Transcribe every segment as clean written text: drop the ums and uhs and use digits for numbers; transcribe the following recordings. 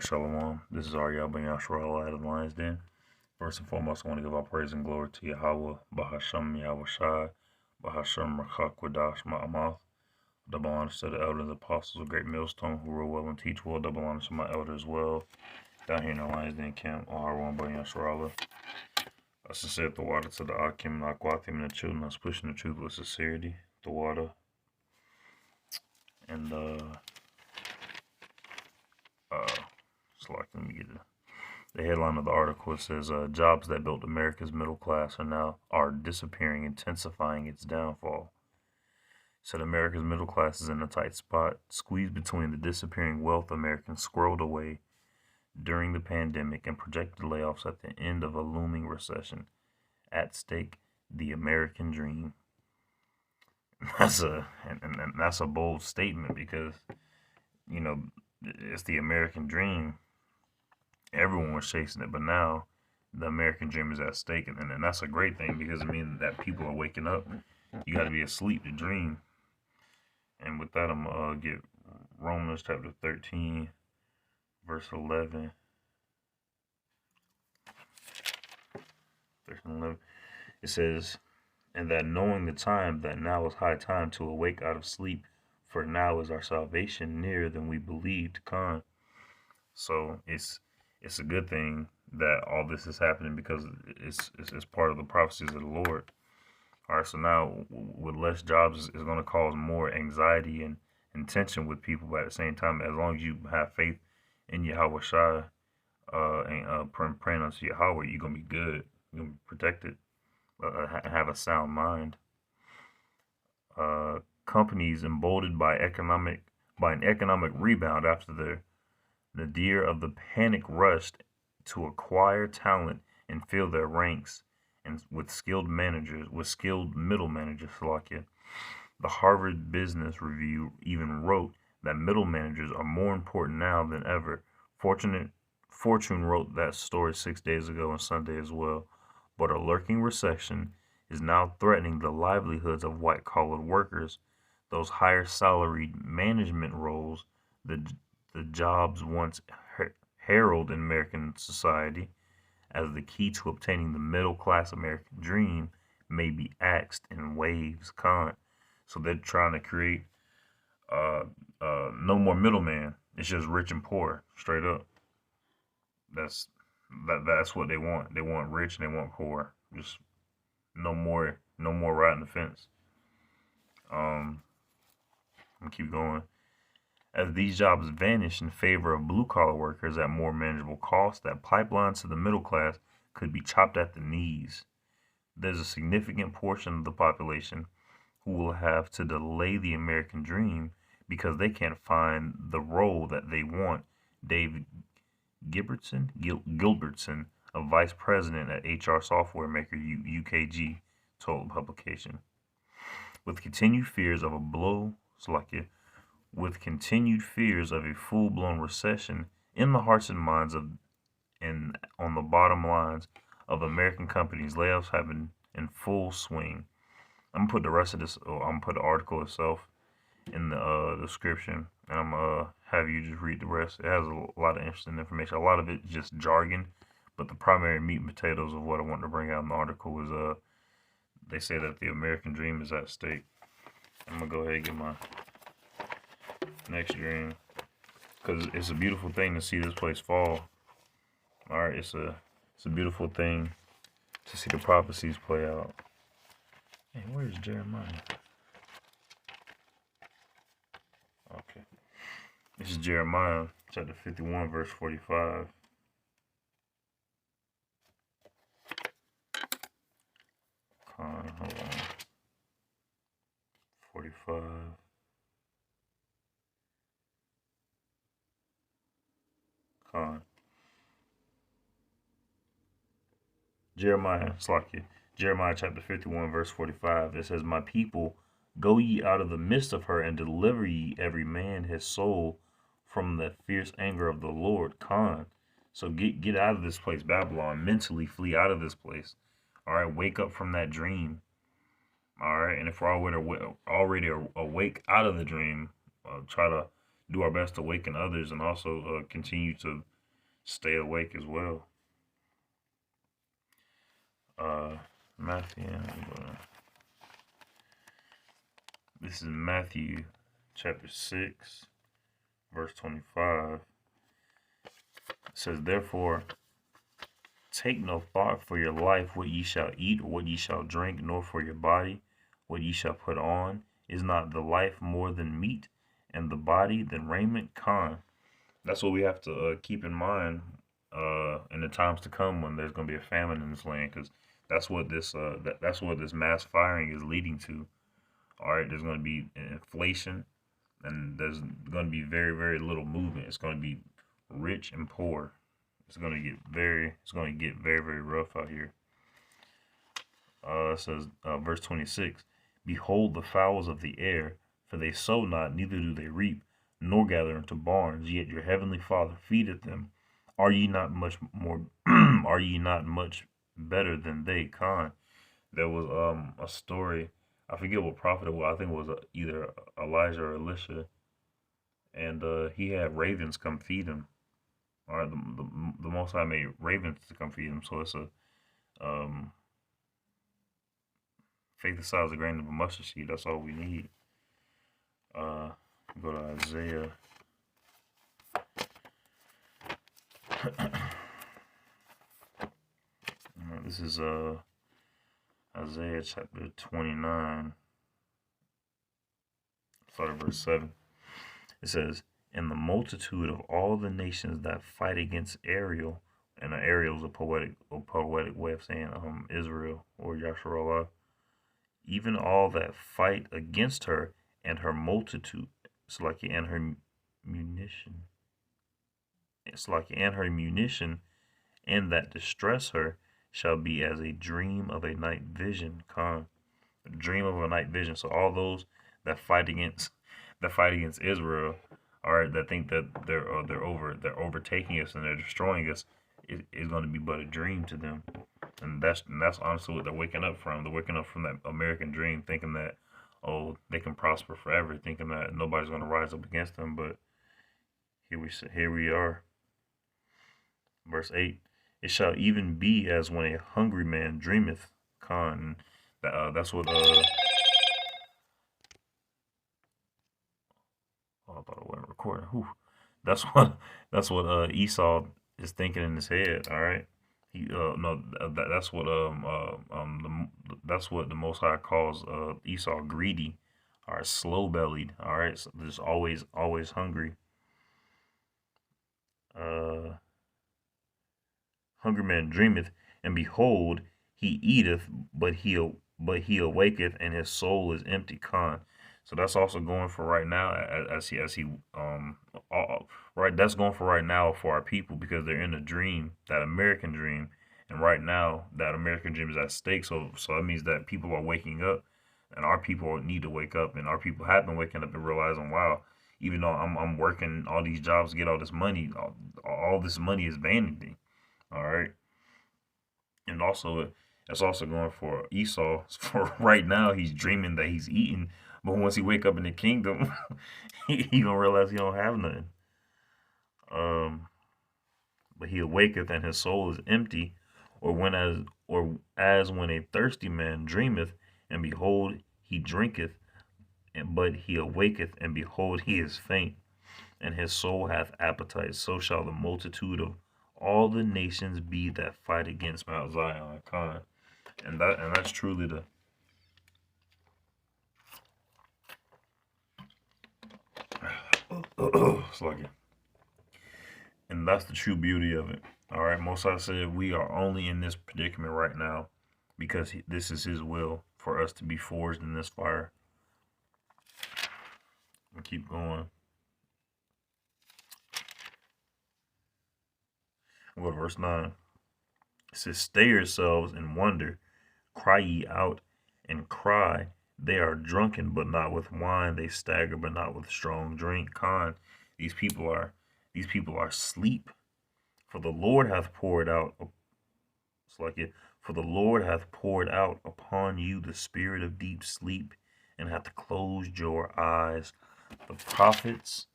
Alright, Shalom. This is Arya Ben Yashua out of the Lion's Den. First and foremost, I want to give all praise and glory to Yahweh, Bahasham Yahweh Shai, Bahasham Rakak Wadash Ma'amath. Double honors to the elders, apostles of Great Millstone who rule well and teach well. Double honors to my elders as well. Down here in the Lion's Den camp, R1 Ben Yashua. I sincere the water to the Akim, Akwathim, and the children. Us pushing the truth with sincerity. The water. And, so let me get it. The headline of the article says, jobs that built America's middle class are disappearing, intensifying its downfall. Said America's middle class is in a tight spot, squeezed between the disappearing wealth Americans squirreled away during the pandemic and projected layoffs at the end of a looming recession. At stake, the American dream. That's a bold statement because, it's the American dream. Everyone was chasing it, but now the American dream is at stake, and that's a great thing because it means that people are waking up. You got to be asleep to dream. And with that, I'm gonna get Romans chapter 13, verse 11. It says, "And that knowing the time, that now is high time to awake out of sleep, for now is our salvation nearer than we believed." So it's a good thing that all this is happening because it's part of the prophecies of the Lord. All right, so now with less jobs is going to cause more anxiety and tension with people, but at the same time, as long as you have faith in Yahweh Shai and praying unto Yahweh, you're going to be good. You're going to be protected, have a sound mind. Companies emboldened by an economic rebound after the nadir of the panic rush to acquire talent and fill their ranks and with skilled middle managers. The Harvard Business Review even wrote that middle managers are more important now than ever. Fortune wrote that story 6 days ago and Sunday as well. But a lurking recession is now threatening the livelihoods of white-collar workers, those higher salaried management roles, the jobs once heralded in American society as the key to obtaining the middle-class American dream may be axed in waves. So they're trying to create no more middleman. It's just rich and poor, straight up. That's what they want. They want rich and they want poor. Just no more riding the fence. I'm gonna keep going. As these jobs vanish in favor of blue-collar workers at more manageable cost, that pipelines to the middle class could be chopped at the knees. There's a significant portion of the population who will have to delay the American dream because they can't find the role that they want. David Gilbertson, a vice president at HR software maker UKG, told the publication. With continued fears of a full-blown recession in the hearts and minds and on the bottom lines of American companies, layoffs have been in full swing. I'm gonna put the rest of this, I'm gonna put the article itself in the description, and I'm gonna have you just read the rest. It has a lot of interesting information. A lot of it is just jargon, but the primary meat and potatoes of what I want to bring out in the article is they say that the American dream is at stake. I'm gonna go ahead and get my next dream because it's a beautiful thing to see this place fall. All right, it's a beautiful thing to see the prophecies play out. Hey, where's Jeremiah? Okay, this is Jeremiah chapter 51 verse 45. Hold on. 45. Jeremiah chapter 51 verse 45. It says, "My people, go ye out of the midst of her and deliver ye every man his soul from the fierce anger of the Lord." So get out of this place, Babylon. Mentally flee out of this place. All right, wake up from that dream. All right, and if we're already awake out of the dream, try to do our best to awaken others and also continue to stay awake as well. Uh, Matthew, this is Matthew chapter 6, verse 25. It says, therefore, take no thought for your life, what ye shall eat, or what ye shall drink, nor for your body, what ye shall put on. Is not the life more than meat, and the body than raiment? That's what we have to keep in mind in the times to come when there's going to be a famine in this land, because that's what this mass firing is leading to. All right, there's going to be inflation, and there's going to be very, very little movement. It's going to be rich and poor. It's going to get very, very rough out here. It says, verse 26, behold the fowls of the air, for they sow not, neither do they reap, nor gather into barns, yet your heavenly Father feedeth them. Are ye not much more? Are ye not much better than they? There was a story. I forget what prophet it was. I think it was either Elijah or Elisha, and he had ravens come feed him. All right, the Most High made ravens to come feed him. So it's a faith the size of a grain of a mustard seed. That's all we need. Go to Isaiah. This is Isaiah chapter 29. Start at verse 7. It says, and the multitude of all the nations that fight against Ariel, and Ariel is a poetic way of saying Israel or Yasharallah, even all that fight against her and her multitude, and her munition, and that distress her, shall be as a dream of a night vision. A dream of a night vision. So all those that fight against Israel, all right, that think that they're overtaking us and they're destroying us, is going to be but a dream to them. And that's honestly what they're waking up from. They're waking up from that American dream, thinking that, oh, they can prosper forever, thinking that nobody's going to rise up against them. But here we are. Verse 8, it shall even be as when a hungry man dreameth. That's what oh, I thought it wasn't recording. Whew. That's what Esau is thinking in his head. All right. That's what that's what the Most High calls Esau greedy, or slow bellied. All right, so just always hungry. Hungry man dreameth, and behold, he eateth, but he awaketh, and his soul is empty. So that's also going for right now, right. That's going for right now for our people, because they're in a dream, that American dream, and right now that American dream is at stake. So that means that people are waking up, and our people need to wake up, and our people have been waking up and realizing, wow, even though I'm working all these jobs to get all this money, all this money is vanity. All right, and also it's also going for Esau. For right now, he's dreaming that he's eating, but once he wake up in the kingdom, he gonna realize he don't have nothing. But he awaketh, and his soul is empty, or as when a thirsty man dreameth, and behold, he drinketh, but he awaketh, and behold, he is faint, and his soul hath appetite. So shall the multitude of all the nations be that fight against Mount Zion. And that's truly the sluggy. And that's the true beauty of it. All right, Most High said we are only in this predicament right now because this is His will for us to be forged in this fire. We'll keep going. We'll go to verse 9. It says, stay yourselves and wonder, cry ye out and cry. They are drunken, but not with wine. They stagger, but not with strong drink. These people are asleep. For the Lord hath poured out. For the Lord hath poured out upon you the spirit of deep sleep, and hath closed your eyes. The prophets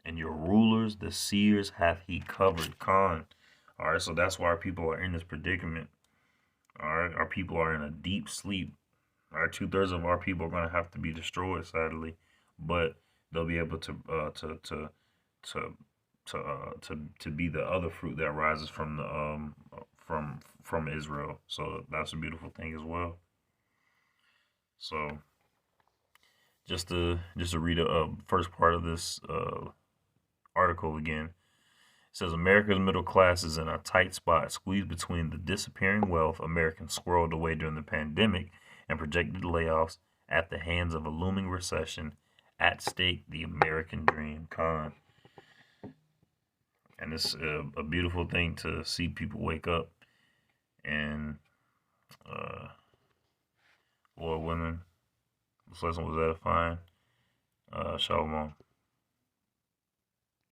and your rulers, the seers, hath he covered. Con. All right, so that's why our people are in this predicament. All right, our people are in a deep sleep. All right, 2/3 of our people are going to have to be destroyed, sadly, but they'll be able to to be the other fruit that rises from the from Israel. So that's a beautiful thing as well. So just to read the first part of this article again. It says America's middle class is in a tight spot, squeezed between the disappearing wealth Americans squirreled away during the pandemic and projected layoffs at the hands of a looming recession. At stake, the American dream. Con. And it's a beautiful thing to see people wake up and, uh, Lord willing, this lesson was edifying. Shalom.